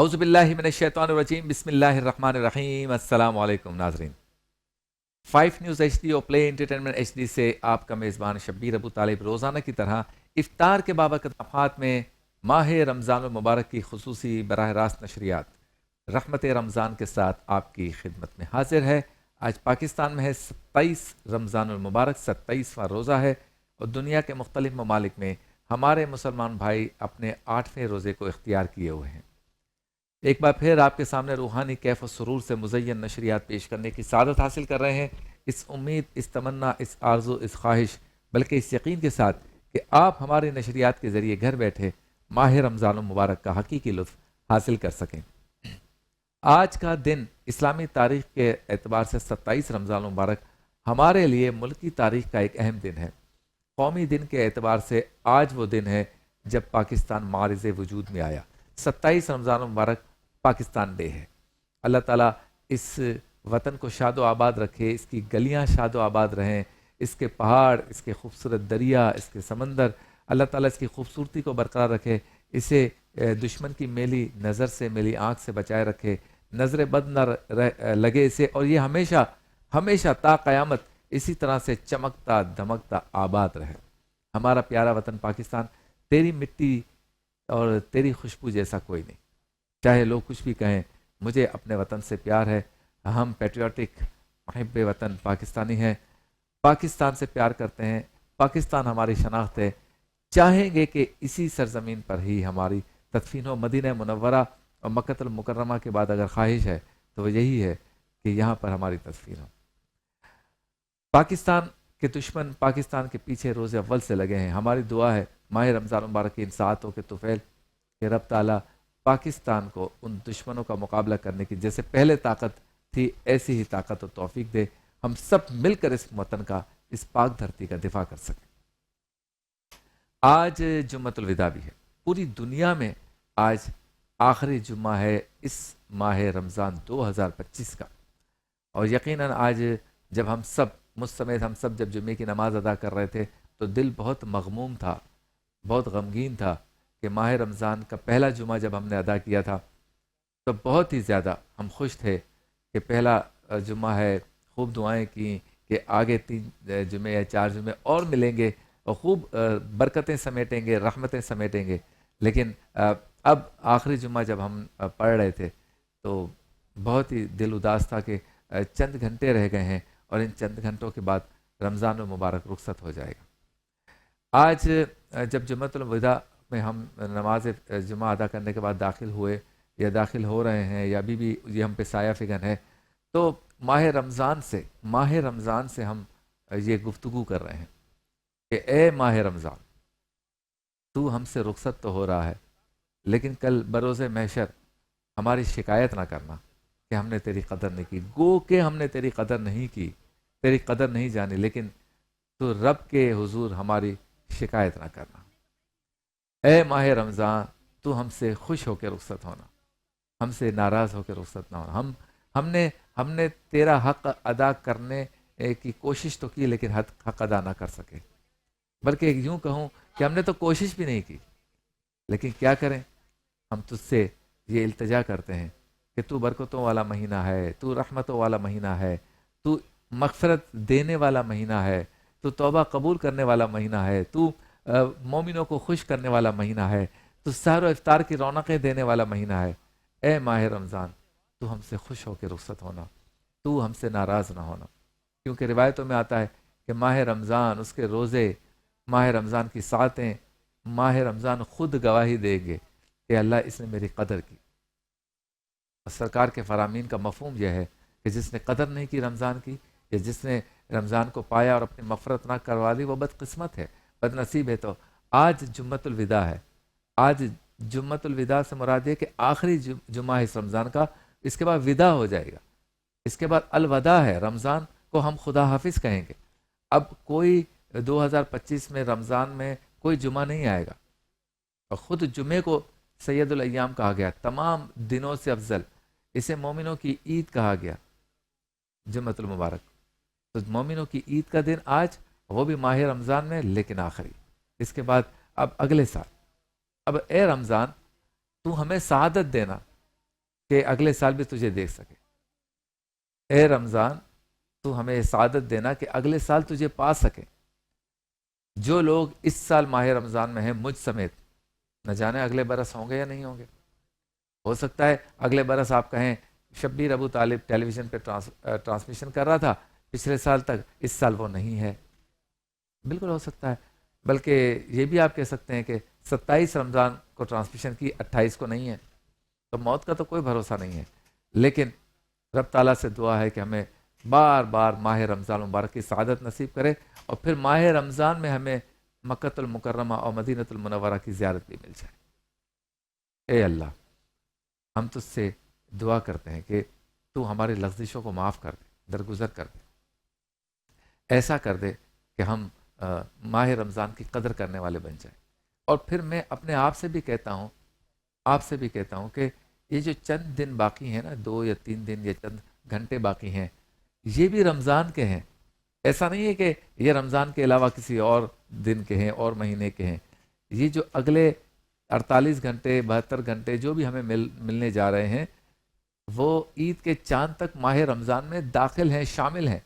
اعوذ باللہ من الشیطان الرجیم، بسم اللہ الرحمن الرحیم۔ السلام علیکم ناظرین، 5 نیوز ایچ ڈی اور پلے انٹرٹینمنٹ ایچ ڈی سے آپ کا میزبان شبیر ابو طالب روزانہ کی طرح افطار کے بابرکت لمحات میں ماہ رمضان المبارک کی خصوصی براہ راست نشریات رحمت رمضان کے ساتھ آپ کی خدمت میں حاضر ہے۔ آج پاکستان میں ہے 27 رمضان المبارک، 27واں روزہ ہے، اور دنیا کے مختلف ممالک میں ہمارے مسلمان بھائی اپنے 8ویں روزے کو اختیار کیے ہوئے ہیں۔ ایک بار پھر آپ کے سامنے روحانی کیف و سرور سے مزین نشریات پیش کرنے کی سعادت حاصل کر رہے ہیں، اس امید، اس تمنا، اس آرزو، اس خواہش، بلکہ اس یقین کے ساتھ کہ آپ ہماری نشریات کے ذریعے گھر بیٹھے ماہ رمضان المبارک کا حقیقی لطف حاصل کر سکیں۔ آج کا دن اسلامی تاریخ کے اعتبار سے 27 رمضان المبارک ہمارے لیے ملکی تاریخ کا ایک اہم دن ہے۔ قومی دن کے اعتبار سے آج وہ دن ہے جب پاکستان معرض وجود میں آیا۔ 27 رمضان المبارک پاکستان ڈے ہے۔ اللہ تعالیٰ اس وطن کو شاد و آباد رکھے، اس کی گلیاں شاد و آباد رہیں، اس کے پہاڑ، اس کے خوبصورت دریا، اس کے سمندر، اللہ تعالیٰ اس کی خوبصورتی کو برقرار رکھے، اسے دشمن کی میلی نظر سے، میلی آنکھ سے بچائے رکھے، نظر بد نہ لگے اسے، اور یہ ہمیشہ ہمیشہ تا قیامت اسی طرح سے چمکتا دھمکتا آباد رہے۔ ہمارا پیارا وطن پاکستان، تیری مٹی اور تیری خوشبو جیسا کوئی نہیں۔ چاہے لوگ کچھ بھی کہیں، مجھے اپنے وطن سے پیار ہے۔ ہم پیٹریوٹک محب وطن پاکستانی ہیں، پاکستان سے پیار کرتے ہیں، پاکستان ہماری شناخت ہے۔ چاہیں گے کہ اسی سرزمین پر ہی ہماری تدفین ہو۔ مدینہ منورہ اور مکہ المکرمہ کے بعد اگر خواہش ہے تو وہ یہی ہے کہ یہاں پر ہماری تدفین ہو۔ پاکستان کے دشمن پاکستان کے پیچھے روز اول سے لگے ہیں۔ ہماری دعا ہے ماہ رمضان مبارک کی ان ساعتوں کے طفیل کہ رب تعالیٰ پاکستان کو ان دشمنوں کا مقابلہ کرنے کی جیسے پہلے طاقت تھی ایسی ہی طاقت و توفیق دے، ہم سب مل کر اس وطن کا، اس پاک دھرتی کا دفاع کر سکیں۔ آج جمعۃ الوداع بھی ہے، پوری دنیا میں آج آخری جمعہ ہے اس ماہ رمضان 2025 کا، اور یقیناً آج جب ہم سب مجھ سمیت ہم سب جب جمعے کی نماز ادا کر رہے تھے تو دل بہت مغموم تھا، بہت غمگین تھا کہ ماہ رمضان کا پہلا جمعہ جب ہم نے ادا کیا تھا تو بہت ہی زیادہ ہم خوش تھے کہ پہلا جمعہ ہے، خوب دعائیں کی کہ آگے 3 جمعے یا 4 جمعے اور ملیں گے اور خوب برکتیں سمیٹیں گے، رحمتیں سمیٹیں گے۔ لیکن اب آخری جمعہ جب ہم پڑھ رہے تھے تو بہت ہی دل اداس تھا کہ چند گھنٹے رہ گئے ہیں اور ان چند گھنٹوں کے بعد رمضان المبارک رخصت ہو جائے گا۔ آج جب جمعۃ الوداع میں ہم نماز جمعہ ادا کرنے کے بعد داخل ہوئے یا داخل ہو رہے ہیں یا ابھی بھی یہ ہم پہ سایہ فگن ہے، تو ماہ رمضان سے ہم یہ گفتگو کر رہے ہیں کہ اے ماہ رمضان، تو ہم سے رخصت تو ہو رہا ہے، لیکن کل بروز محشر ہماری شکایت نہ کرنا کہ ہم نے تیری قدر نہیں کی۔ گو کہ ہم نے تیری قدر نہیں کی، تیری قدر نہیں جانی، لیکن تو رب کے حضور ہماری شکایت نہ کرنا۔ اے ماہ رمضان، تو ہم سے خوش ہو کے رخصت ہونا، ہم سے ناراض ہو کے رخصت نہ ہونا۔ ہم نے تیرا حق ادا کرنے کی کوشش تو کی لیکن حق ادا نہ کر سکے، بلکہ یوں کہوں کہ ہم نے تو کوشش بھی نہیں کی، لیکن کیا کریں، ہم تجھ سے یہ التجا کرتے ہیں کہ تو برکتوں والا مہینہ ہے، تو رحمتوں والا مہینہ ہے، تو مغفرت دینے والا مہینہ ہے، تو توبہ قبول کرنے والا مہینہ ہے، تو مومنوں کو خوش کرنے والا مہینہ ہے، تو سحر و افطار کی رونقیں دینے والا مہینہ ہے۔ اے ماہ رمضان، تو ہم سے خوش ہو کے رخصت ہونا، تو ہم سے ناراض نہ ہونا، کیونکہ روایتوں میں آتا ہے کہ ماہ رمضان، اس کے روزے، ماہ رمضان کی ساعتیں، ماہ رمضان خود گواہی دیں گے کہ اللہ اس نے میری قدر کی۔ اور سرکار کے فرامین کا مفہوم یہ ہے کہ جس نے قدر نہیں کی رمضان کی، یا جس نے رمضان کو پایا اور اپنی مغفرت نہ کروا لی، وہ بد قسمت ہے، بد نصیب ہے۔ تو آج جمعۃ الوداع ہے، آج جمعۃ الوداع سے مراد یہ کہ آخری جمعہ ہے اس رمضان کا، اس کے بعد وداع ہو جائے گا، اس کے بعد الوداع ہے، رمضان کو ہم خدا حافظ کہیں گے۔ اب کوئی 2025 میں رمضان میں کوئی جمعہ نہیں آئے گا، اور خود جمعے کو سید الایام کہا گیا، تمام دنوں سے افضل، اسے مومنوں کی عید کہا گیا، جمعۃ المبارک۔ تو مومنوں کی عید کا دن آج، وہ بھی ماہ رمضان میں، لیکن آخری، اس کے بعد اب اگلے سال۔ اب اے رمضان، تو ہمیں سعادت دینا، کہ اگلے سال بھی تجھے دیکھ سکے۔ اے رمضان تو ہمیں یہ سعادت دینا کہ اگلے سال تجھے پا سکے۔ جو لوگ اس سال ماہ رمضان میں ہیں مجھ سمیت، نہ جانے اگلے برس ہوں گے یا نہیں ہوں گے۔ ہو سکتا ہے اگلے برس آپ کہیں شبیر ابو طالب ٹیلی ویژن پہ ٹرانسمیشن کر رہا تھا پچھلے سال تک، اس سال وہ نہیں ہے، بالکل ہو سکتا ہے۔ بلکہ یہ بھی آپ کہہ سکتے ہیں کہ 27 رمضان کو ٹرانسمیشن کی، 28 کو نہیں ہے، تو موت کا تو کوئی بھروسہ نہیں ہے۔ لیکن رب تعالیٰ سے دعا ہے کہ ہمیں بار بار ماہ رمضان مبارک کی سعادت نصیب کرے، اور پھر ماہ رمضان میں ہمیں مکۃ المکرمہ اور مدینۃ المنورہ کی زیارت بھی مل جائے۔ اے اللہ، ہم تجھ سے دعا کرتے ہیں کہ تو ہماری لغزشوں کو معاف کر دے، درگزر کر دے، ایسا کر دے کہ ہم ماہ رمضان کی قدر کرنے والے بن جائیں۔ اور پھر میں اپنے آپ سے بھی کہتا ہوں کہ یہ جو چند دن باقی ہیں نا، 2 یا 3 دن یا چند گھنٹے باقی ہیں، یہ بھی رمضان کے ہیں۔ ایسا نہیں ہے کہ یہ رمضان کے علاوہ کسی اور دن کے ہیں اور مہینے کے ہیں۔ یہ جو اگلے 48 گھنٹے 72 گھنٹے جو بھی ہمیں ملنے جا رہے ہیں، وہ عید کے چاند تک ماہ رمضان میں داخل ہیں، شامل ہیں۔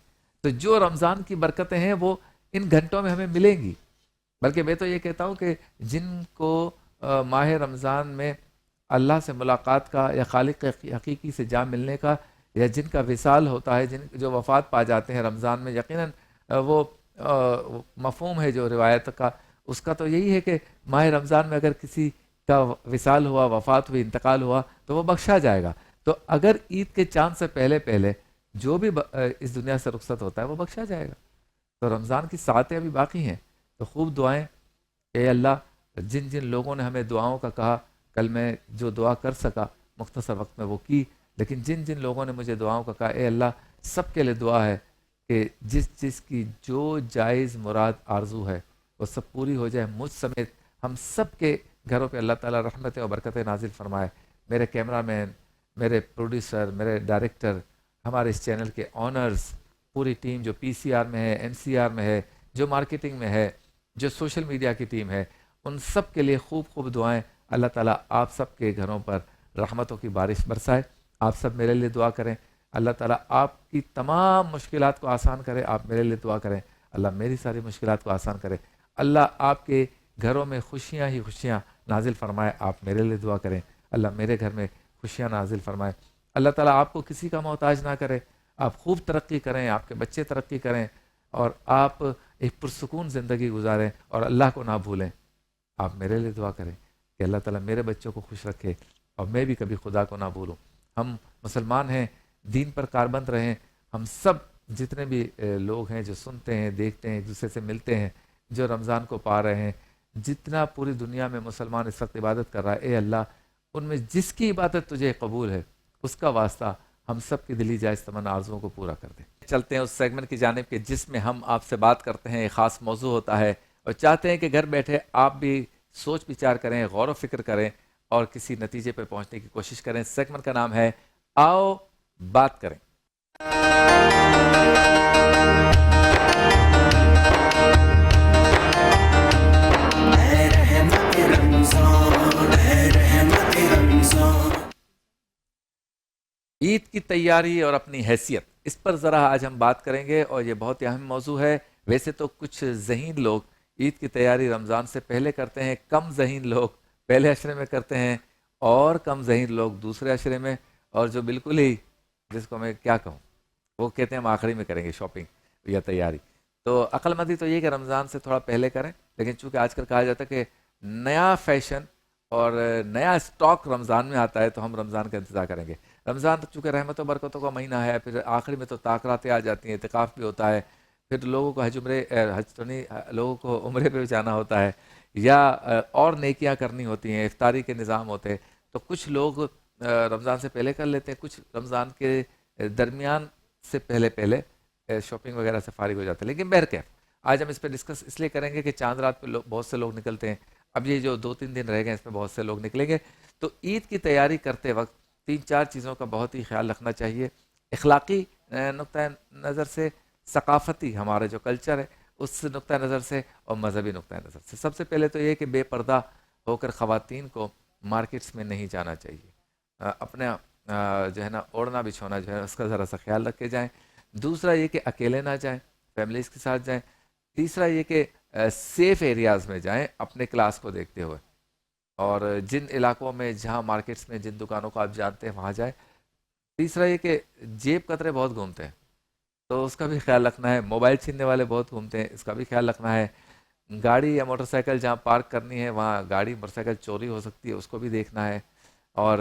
تو جو رمضان کی برکتیں ہیں وہ ان گھنٹوں میں ہمیں ملیں گی۔ بلکہ میں تو یہ کہتا ہوں کہ جن کو ماہ رمضان میں اللہ سے ملاقات کا یا خالق حقیقی سے جا ملنے کا یا جن کا وصال ہوتا ہے، جو وفات پا جاتے ہیں رمضان میں، یقیناً وہ مفہوم ہے جو روایت کا، اس کا تو یہی ہے کہ ماہ رمضان میں اگر کسی کا وصال ہوا، وفات ہوئی، انتقال ہوا تو وہ بخشا جائے گا۔ تو اگر عید کے چاند سے پہلے پہلے جو بھی اس دنیا سے رخصت ہوتا ہے وہ بخشا جائے گا۔ تو رمضان کی ساعتیں ابھی باقی ہیں، تو خوب دعائیں۔ اے اللہ، جن جن لوگوں نے ہمیں دعاؤں کا کہا، کل میں جو دعا کر سکا مختصر وقت میں وہ کی، لیکن جن جن لوگوں نے مجھے دعاؤں کا کہا، اے اللہ سب کے لیے دعا ہے کہ جس کی جو جائز مراد آرزو ہے وہ سب پوری ہو جائے، مجھ سمیت ہم سب کے گھروں پہ اللہ تعالیٰ رحمتیں اور برکتیں نازل فرمائے۔ میرے کیمرہ مین، میرے پروڈیوسر، میرے ڈائریکٹر، ہمارے اس چینل کے آنرز، پوری ٹیم جو پی سی آر میں ہے، این سی آر میں ہے، جو مارکیٹنگ میں ہے، جو سوشل میڈیا کی ٹیم ہے، ان سب کے لیے خوب خوب دعائیں۔ اللہ تعالیٰ آپ سب کے گھروں پر رحمتوں کی بارش برسائے۔ آپ سب میرے لیے دعا کریں، اللہ تعالیٰ آپ کی تمام مشکلات کو آسان کرے۔ آپ میرے لیے دعا کریں، اللہ میری ساری مشکلات کو آسان کرے۔ اللہ آپ کے گھروں میں خوشیاں ہی خوشیاں نازل فرمائے۔ آپ میرے لیے دعا کریں، اللہ میرے گھر میں خوشیاں نازل فرمائے۔ اللہ تعالیٰ آپ کو کسی کا محتاج نہ کرے، آپ خوب ترقی کریں، آپ کے بچے ترقی کریں، اور آپ ایک پرسکون زندگی گزاریں اور اللہ کو نہ بھولیں۔ آپ میرے لیے دعا کریں کہ اللہ تعالیٰ میرے بچوں کو خوش رکھے اور میں بھی کبھی خدا کو نہ بھولوں۔ ہم مسلمان ہیں، دین پر کاربند رہیں۔ ہم سب جتنے بھی لوگ ہیں جو سنتے ہیں، دیکھتے ہیں، ایک دوسرے سے ملتے ہیں، جو رمضان کو پا رہے ہیں، جتنا پوری دنیا میں مسلمان اس وقت عبادت کر رہا ہے، اے اللہ ان میں جس کی عبادت تجھے قبول ہے اس کا واسطہ ہم سب کی دلی جائز تمنا آرزوؤں کو پورا کر دیں۔ چلتے ہیں اس سیگمنٹ کی جانب کے جس میں ہم آپ سے بات کرتے ہیں، ایک خاص موضوع ہوتا ہے اور چاہتے ہیں کہ گھر بیٹھے آپ بھی سوچ وچار کریں، غور و فکر کریں اور کسی نتیجے پہ پہنچنے کی کوشش کریں۔ سیگمنٹ کا نام ہے آؤ بات کریں۔ عید کی تیاری اور اپنی حیثیت، اس پر ذرا آج ہم بات کریں گے، اور یہ بہت ہی اہم موضوع ہے۔ ویسے تو کچھ ذہین لوگ عید کی تیاری رمضان سے پہلے کرتے ہیں، کم ذہین لوگ پہلے عشرے میں کرتے ہیں، اور کم ذہین لوگ دوسرے عشرے میں، اور جو بالکل ہی جس کو میں کیا کہوں وہ کہتے ہیں ہم آخری میں کریں گے شاپنگ یا تیاری۔ تو عقل مندی تو یہ کہ رمضان سے تھوڑا پہلے کریں، لیکن چونکہ آج کل کہا جاتا ہے کہ نیا فیشن اور نیا اسٹاک رمضان میں آتا ہے تو ہم رمضان کا انتظار کریں گے۔ رمضان تو چونکہ رحمت و برکتوں کا مہینہ ہے، پھر آخری میں تو تاخراتیں آ جاتی ہیں، اعتکاف بھی ہوتا ہے، پھر لوگوں کو حج تو نہیں، لوگوں کو عمرے پہ بھی جانا ہوتا ہے، یا اور نیکیاں کرنی ہوتی ہیں، افطاری کے نظام ہوتے ہیں۔ تو کچھ لوگ رمضان سے پہلے کر لیتے ہیں، کچھ رمضان کے درمیان سے پہلے شاپنگ وغیرہ سے فارغ ہو جاتے ہیں۔ لیکن بہرکیف آج ہم اس پہ ڈسکس اس لیے کریں گے کہ چاند رات پہ بہت سے لوگ نکلتے ہیں، اب یہ جو 2-3 دن رہ گئے اس میں بہت سے لوگ نکلیں گے۔ تو عید کی تیاری کرتے وقت 3-4 چیزوں کا بہت ہی خیال رکھنا چاہیے، اخلاقی نقطۂ نظر سے، ثقافتی ہمارا جو کلچر ہے اس نقطۂ نظر سے، اور مذہبی نقطۂ نظر سے۔ سب سے پہلے تو یہ کہ بے پردہ ہو کر خواتین کو مارکیٹس میں نہیں جانا چاہیے، اپنے جو ہے نا اوڑھنا بچھونا جو ہے اس کا ذرا سا خیال رکھ کے جائیں. دوسرا یہ کہ اکیلے نہ جائیں, فیملیز کے ساتھ جائیں. تیسرا یہ کہ سیف ایریاز میں جائیں اپنے کلاس کو دیکھتے ہوئے, اور جن علاقوں میں جہاں مارکیٹس میں جن دکانوں کو آپ جانتے ہیں وہاں جائیں. تیسرا یہ کہ جیب قطرے بہت گھومتے ہیں تو اس کا بھی خیال رکھنا ہے. موبائل چھیننے والے بہت گھومتے ہیں, اس کا بھی خیال رکھنا ہے. گاڑی یا موٹر سائیکل جہاں پارک کرنی ہے وہاں گاڑی موٹر سائیکل چوری ہو سکتی ہے, اس کو بھی دیکھنا ہے. اور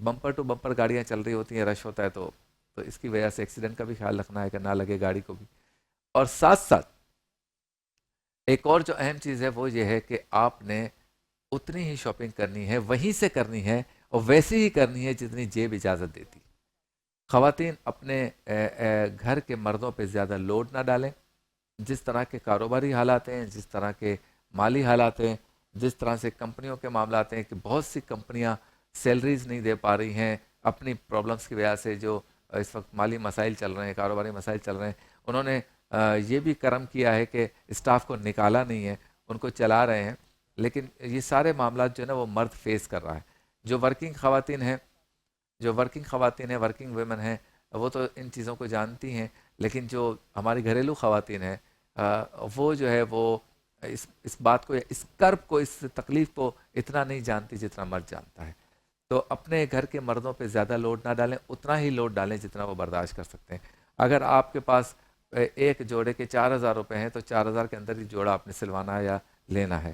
بمپر ٹو بمپر گاڑیاں چل رہی ہوتی ہیں, رش ہوتا ہے تو اس کی وجہ سے ایکسیڈنٹ کا بھی خیال رکھنا ہے کہ نہ لگے گاڑی کو بھی. اور ساتھ ساتھ ایک اور جو اہم چیز ہے وہ یہ ہے کہ آپ نے اتنی ہی شاپنگ کرنی ہے, وہیں سے کرنی ہے اور ویسی ہی کرنی ہے جتنی جیب اجازت دیتی. خواتین اپنے گھر کے مردوں پہ زیادہ لوڈ نہ ڈالیں. جس طرح کے کاروباری حالات ہیں, جس طرح کے مالی حالات ہیں, جس طرح سے کمپنیوں کے معاملات ہیں کہ بہت سی کمپنیاں سیلریز نہیں دے پا رہی ہیں اپنی پرابلمس کی وجہ سے, جو اس وقت مالی مسائل چل رہے ہیں, کاروباری مسائل چل رہے ہیں, انہوں نے یہ بھی کرم کیا ہے کہ اسٹاف کو نکالا نہیں ہے, ان کو چلا رہے ہیں. لیکن یہ سارے معاملات جو ہے نا وہ مرد فیس کر رہا ہے. جو ورکنگ خواتین ہیں, ورکنگ ویمن ہیں, وہ تو ان چیزوں کو جانتی ہیں. لیکن جو ہماری گھریلو خواتین ہیں وہ جو ہے وہ اس بات کو, اس کرب کو, اس تکلیف کو اتنا نہیں جانتی جتنا مرد جانتا ہے. تو اپنے گھر کے مردوں پہ زیادہ لوڈ نہ ڈالیں, اتنا ہی لوڈ ڈالیں جتنا وہ برداشت کر سکتے ہیں. اگر آپ کے پاس ایک جوڑے کے 4,000 روپے ہیں تو 4,000 کے اندر ہی جوڑا آپ نے سلوانا ہے یا لینا ہے.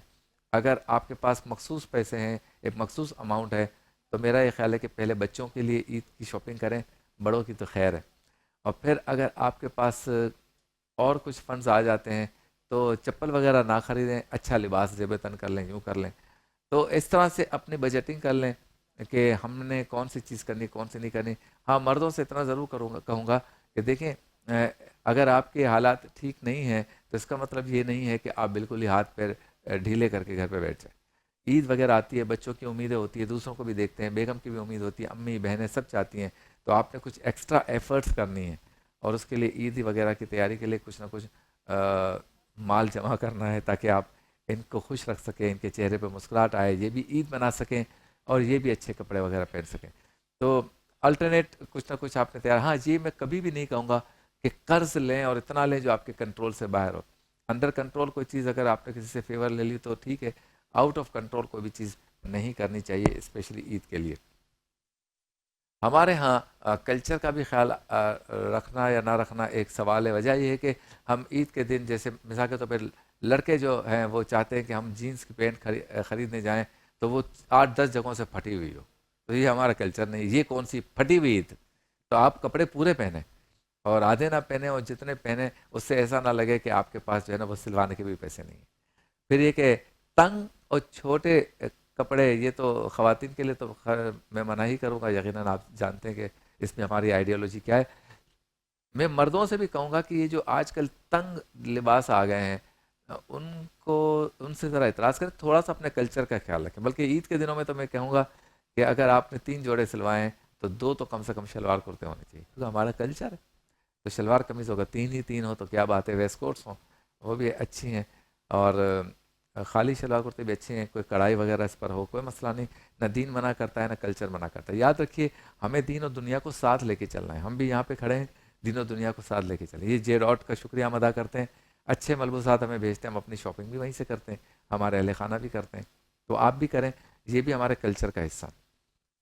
اگر آپ کے پاس مخصوص پیسے ہیں, ایک مخصوص اماؤنٹ ہے, تو میرا یہ خیال ہے کہ پہلے بچوں کے لیے عید کی شاپنگ کریں, بڑوں کی تو خیر ہے. اور پھر اگر آپ کے پاس اور کچھ فنڈز آ جاتے ہیں تو چپل وغیرہ نہ خریدیں, اچھا لباس جیب تن کر لیں, یوں کر لیں. تو اس طرح سے اپنی بجٹنگ کر لیں کہ ہم نے کون سی چیز کرنی, کون سی نہیں کرنی. ہاں, مردوں سے اتنا ضرور کہوں گا کہ دیکھیں, اگر آپ کے حالات ٹھیک نہیں ہیں تو اس کا مطلب یہ نہیں ہے کہ آپ بالکل ہی ہاتھ پیر ڈھیلے کر کے گھر پہ بیٹھ جائیں. عید وغیرہ آتی ہے, بچوں کی امیدیں ہوتی ہے, دوسروں کو بھی دیکھتے ہیں, بیگم کی بھی امید ہوتی ہے, امی بہنیں سب چاہتی ہیں, تو آپ نے کچھ ایکسٹرا ایفرٹس کرنی ہے. اور اس کے لیے عید وغیرہ کی تیاری کے لیے کچھ نہ کچھ مال جمع کرنا ہے تاکہ آپ ان کو خوش رکھ سکیں, ان کے چہرے پہ مسکراہٹ آئے, یہ بھی عید منا سکیں اور یہ بھی اچھے کپڑے وغیرہ پہن سکیں. تو الٹرنیٹ کچھ نہ کچھ آپ نے تیار. ہاں, یہ میں کبھی بھی نہیں کہوں گا کہ قرض لیں اور اتنا لیں جو آپ کے کنٹرول سے باہر ہو. انڈر کنٹرول کوئی چیز اگر آپ نے کسی سے فیور لے لی تو ٹھیک ہے, آؤٹ آف کنٹرول کوئی بھی چیز نہیں کرنی چاہیے, اسپیشلی عید کے لیے. ہمارے ہاں کلچر کا بھی خیال رکھنا یا نہ رکھنا ایک سوال ہے. وجہ یہ ہے کہ ہم عید کے دن, جیسے مثال کے طور پہ لڑکے جو ہیں وہ چاہتے ہیں کہ ہم جینس کی پینٹ خریدنے جائیں تو وہ 8-10 جگہوں سے پھٹی ہوئی ہو. تو یہ ہمارا کلچر نہیں. یہ کون سی پھٹی ہوئی عید؟ تو آپ کپڑے پورے پہنیں اور آدھے نہ پہنیں, اور جتنے پہنیں اس سے ایسا نہ لگے کہ آپ کے پاس جو ہے نا وہ سلوانے کے بھی پیسے نہیں ہیں. پھر یہ کہ تنگ اور چھوٹے کپڑے, یہ تو خواتین کے لیے تو میں منع ہی کروں گا. یقیناً آپ جانتے ہیں کہ اس میں ہماری آئیڈیالوجی کیا ہے. میں مردوں سے بھی کہوں گا کہ یہ جو آج کل تنگ لباس آ گئے ہیں ان کو, ان سے ذرا اعتراض کریں, تھوڑا سا اپنے کلچر کا خیال رکھیں. بلکہ عید کے دنوں میں تو میں کہوں گا کہ اگر آپ نے 3 جوڑے سلوائے ہیں تو 2 تو کم سے کم شلوار کرتے ہونے چاہیے, کیونکہ ہمارا کلچر ہے. تو شلوار قمیض ہوگا, 3 ہی 3 ہو تو کیا بات ہے, ویسٹ کوٹس ہوں وہ بھی اچھی ہیں, اور خالی شلوار کرتے بھی اچھے ہیں, کوئی کڑھائی وغیرہ اس پر ہو, کوئی مسئلہ نہیں. نہ دین منع کرتا ہے نہ کلچر منع کرتا ہے. یاد رکھیے, ہمیں دین اور دنیا کو ساتھ لے کے چلنا ہے. ہم بھی یہاں پہ کھڑے ہیں, دین اور دنیا کو ساتھ لے کے چلیں. یہ جے ڈاٹ کا شکریہ ہم ادا کرتے ہیں, اچھے ملبوسات ہمیں بھیجتے ہیں, ہم اپنی شاپنگ بھی وہیں سے کرتے ہیں, ہمارے اہل خانہ بھی کرتے ہیں. تو آپ بھی کریں, یہ بھی ہمارے کلچر کا حصہ.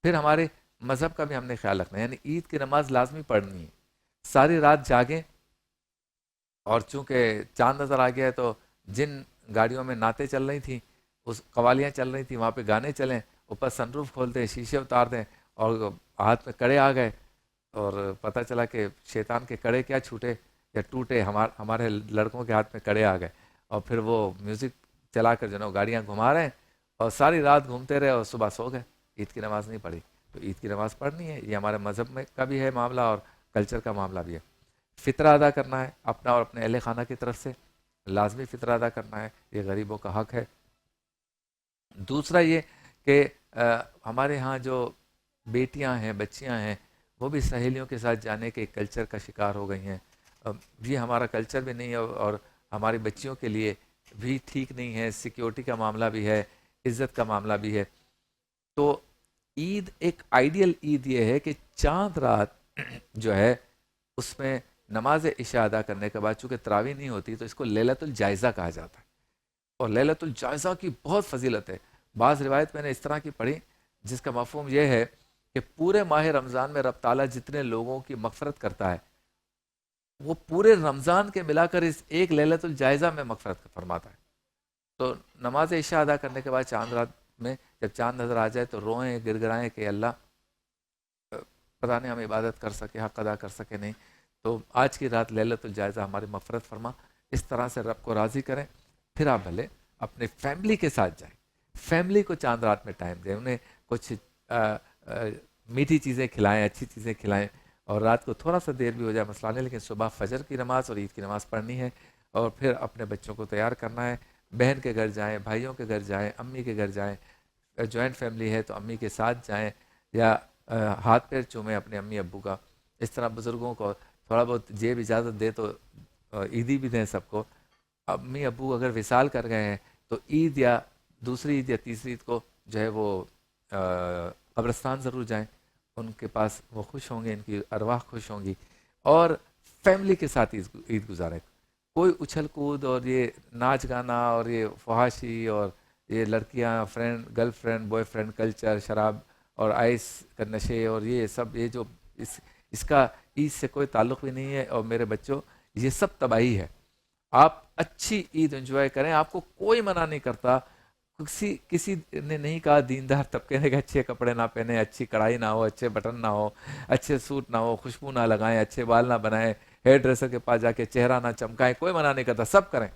پھر ہمارے مذہب کا بھی ہم نے خیال رکھنا ہے, یعنی عید کی نماز لازمی پڑھنی ہے. ساری رات جاگیں, اور چونکہ چاند نظر آ گیا ہے تو جن گاڑیوں میں نعتیں چل رہی تھیں, اس قوالیاں چل رہی تھیں, وہاں پہ گانے چلیں, اوپر سن روف کھول دیں, شیشے اتار دیں, اور ہاتھ میں کڑے آ گئے اور پتہ چلا کہ شیطان کے کڑے کیا چھوٹے یا ٹوٹے, ہمارے لڑکوں کے ہاتھ میں کڑے آ گئے, اور پھر وہ میوزک چلا کر جو نا گاڑیاں گھما رہے ہیں اور ساری رات گھومتے رہے اور صبح سو گئے, عید کی نماز نہیں پڑھی. تو عید کی نماز پڑھنی ہے, یہ ہمارے مذہب میں کا بھی ہے معاملہ اور کلچر کا معاملہ بھی ہے. فطرہ ادا کرنا ہے اپنا اور اپنے اہل خانہ کی طرف سے, لازمی فطرہ ادا کرنا ہے, یہ غریبوں کا حق ہے. دوسرا یہ کہ ہمارے ہاں جو بیٹیاں ہیں, بچیاں ہیں, وہ بھی سہیلیوں کے ساتھ جانے کے کلچر کا شکار ہو گئی ہیں. یہ ہمارا کلچر بھی نہیں ہے اور ہماری بچیوں کے لیے بھی ٹھیک نہیں ہے. سیکیورٹی کا معاملہ بھی ہے, عزت کا معاملہ بھی ہے. تو عید ایک آئیڈیل عید یہ ہے کہ چاند رات جو ہے اس میں نماز عشاء ادا کرنے کے بعد چونکہ تراویح نہیں ہوتی تو اس کو لیلۃ الجائزہ کہا جاتا ہے، اور لیلۃ الجائزہ کی بہت فضیلت ہے۔ بعض روایت میں نے اس طرح کی پڑھی جس کا مفہوم یہ ہے کہ پورے ماہ رمضان میں رب تعالیٰ جتنے لوگوں کی مغفرت کرتا ہے وہ پورے رمضان کے ملا کر اس ایک لیلۃ الجائزہ میں مغفرت فرماتا ہے۔ تو نماز عشاء ادا کرنے کے بعد چاند رات میں جب چاند نظر آ جائے تو روئیں گر گرائیں کہ اللہ پتہ نہیں ہم عبادت کر سکے، حق ادا کر سکے نہیں، تو آج کی رات لیلۃ الجائزہ ہماری مغفرت فرما، اس طرح سے رب کو راضی کریں۔ پھر آپ بھلے اپنے فیملی کے ساتھ جائیں، فیملی کو چاند رات میں ٹائم دیں، انہیں کچھ میٹھی چیزیں کھلائیں، اچھی چیزیں کھلائیں، اور رات کو تھوڑا سا دیر بھی ہو جائے مسئلہ نہیں، لیکن صبح فجر کی نماز اور عید کی نماز پڑھنی ہے، اور پھر اپنے بچوں کو تیار کرنا ہے، بہن کے گھر جائیں، بھائیوں کے گھر جائیں، امی کے گھر جائیں، جوائنٹ فیملی ہے تو امی کے ساتھ جائیں، یا ہاتھ پیر چومیں اپنے امی ابو کا، اس طرح بزرگوں کو تھوڑا بہت جیب اجازت دے تو عیدی بھی دیں سب کو۔ امی ابو اگر وصال کر گئے ہیں تو عید یا دوسری عید یا تیسری عید کو جو ہے وہ قبرستان ضرور جائیں، ان کے پاس وہ خوش ہوں گے، ان کی ارواح خوش ہوں گی، اور فیملی کے ساتھ عید گزاریں۔ کوئی اچھل کود اور یہ ناچ گانا اور یہ فحاشی اور یہ لڑکیاں girl friend boy friend culture, شراب اور آئس کا نشے اور یہ سب، یہ جو اس کا عید سے کوئی تعلق بھی نہیں ہے، اور میرے بچوں یہ سب تباہی ہے۔ آپ اچھی عید انجوائے کریں، آپ کو کوئی منع نہیں کرتا، کسی نے نہیں کہا دیندار طبقے نے کہ اچھے کپڑے نہ پہنے، اچھی کڑھائی نہ ہو، اچھے بٹن نہ ہو، اچھے سوٹ نہ ہو، خوشبو نہ لگائیں، اچھے بال نہ بنائیں، ہیئر ڈریسر کے پاس جا کے چہرہ نہ چمکائیں، کوئی منع نہیں کرتا، سب کریں۔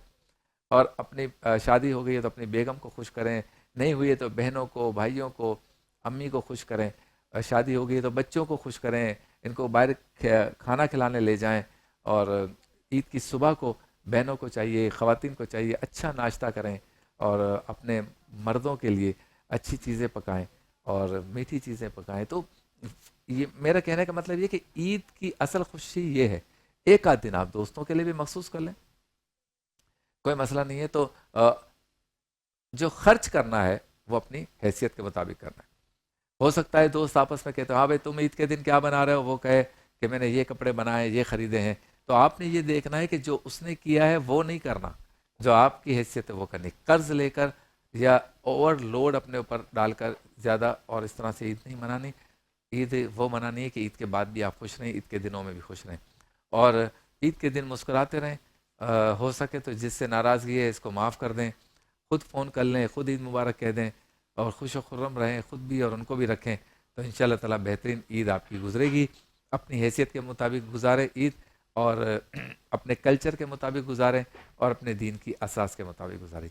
اور اپنی شادی ہو گئی ہے تو اپنی بیگم کو خوش کریں، نہیں ہوئی ہے تو بہنوں کو، بھائیوں کو، امی کو خوش کریں، شادی ہو گئی ہے تو بچوں کو خوش کریں، ان کو باہر کھانا کھلانے لے جائیں، اور عید کی صبح کو بہنوں کو چاہیے، خواتین کو چاہیے اچھا ناشتہ کریں، اور اپنے مردوں کے لیے اچھی چیزیں پکائیں اور میٹھی چیزیں پکائیں۔ تو یہ میرا کہنے کا مطلب یہ کہ عید کی اصل خوشی یہ ہے، ایک آدھ دن آپ دوستوں کے لیے بھی مخصوص کر لیں، کوئی مسئلہ نہیں ہے، تو جو خرچ کرنا ہے وہ اپنی حیثیت کے مطابق کرنا ہے۔ ہو سکتا ہے دوست آپس میں کہتے ہیں ہاں بھائی تم عید کے دن کیا بنا رہے ہو، وہ کہے کہ میں نے یہ کپڑے بنائے، یہ خریدے ہیں، تو آپ نے یہ دیکھنا ہے کہ جو اس نے کیا ہے وہ نہیں کرنا، جو آپ کی حیثیت ہے وہ کرنی، قرض لے کر یا اوور لوڈ اپنے اوپر ڈال کر زیادہ، اور اس طرح سے عید نہیں منانی۔ عید وہ منانی ہے کہ عید کے بعد بھی آپ خوش رہیں، عید کے دنوں میں بھی خوش رہیں، اور عید کے دن مسکراتے رہیں، ہو سکے تو جس سے ناراضگی ہے اس کو معاف کر دیں، خود فون کر لیں، خود عید مبارک کہہ دیں، اور خوش و خرم رہیں خود بھی اور ان کو بھی رکھیں، تو انشاءاللہ تعالیٰ بہترین عید آپ کی گزرے گی۔ اپنی حیثیت کے مطابق گزاریں عید، اور اپنے کلچر کے مطابق گزاریں، اور اپنے دین کی اساس کے مطابق گزاریں۔